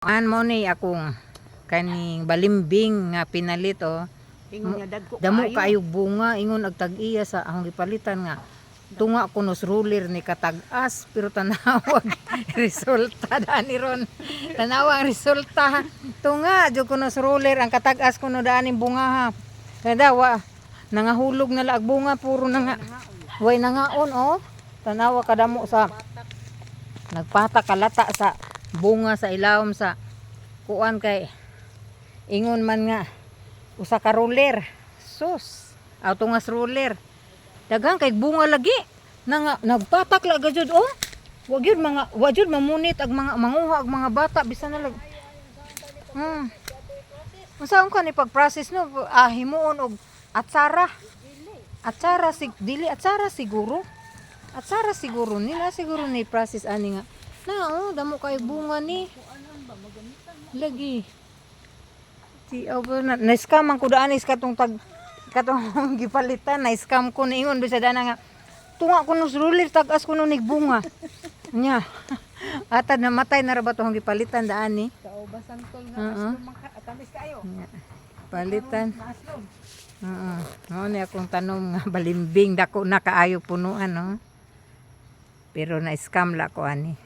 An mo ni akong kaning balimbing nga pinalit oh. Ingon nga dagko Damo kaayo. kayo bunga ingon og tag-iya sa akong gipalitan nga tunga kunos ruler ni katag-as pero tanawag resulta dani ron. Tanawang resulta tunga jud kunos ruler ang katag-as kuno daning bunga ha. Kada wa nangahulog na laag bunga puro na nga. Way nangaon oh. Tanawa kadamo sa nagpata kalata sa bunga sa ilawom sa kuan kay ingon man nga usa ka ruler sus autungas ruler daghang kay bunga lagi na nagpatak la jud oh wa jud mamunit ag mga manguha ag mga bata bisan na lag unsaon ka ni pag-process no himuon og atsara siguro nila siguro ni process ani nga na oh damo kay bunga ni lagi si na scam ang kudanis katong gipalitan na scam ko niingon bisa dana nga tunga kuno ruler tag-as kuno nig bunga nya atad namatay na ra ba tong gipalitan daan ni Kaubasan tol nga tamis kayo. Palitan mao ni akong tanom nga balimbing dako na kaayo punuan no pero na scam la ko ani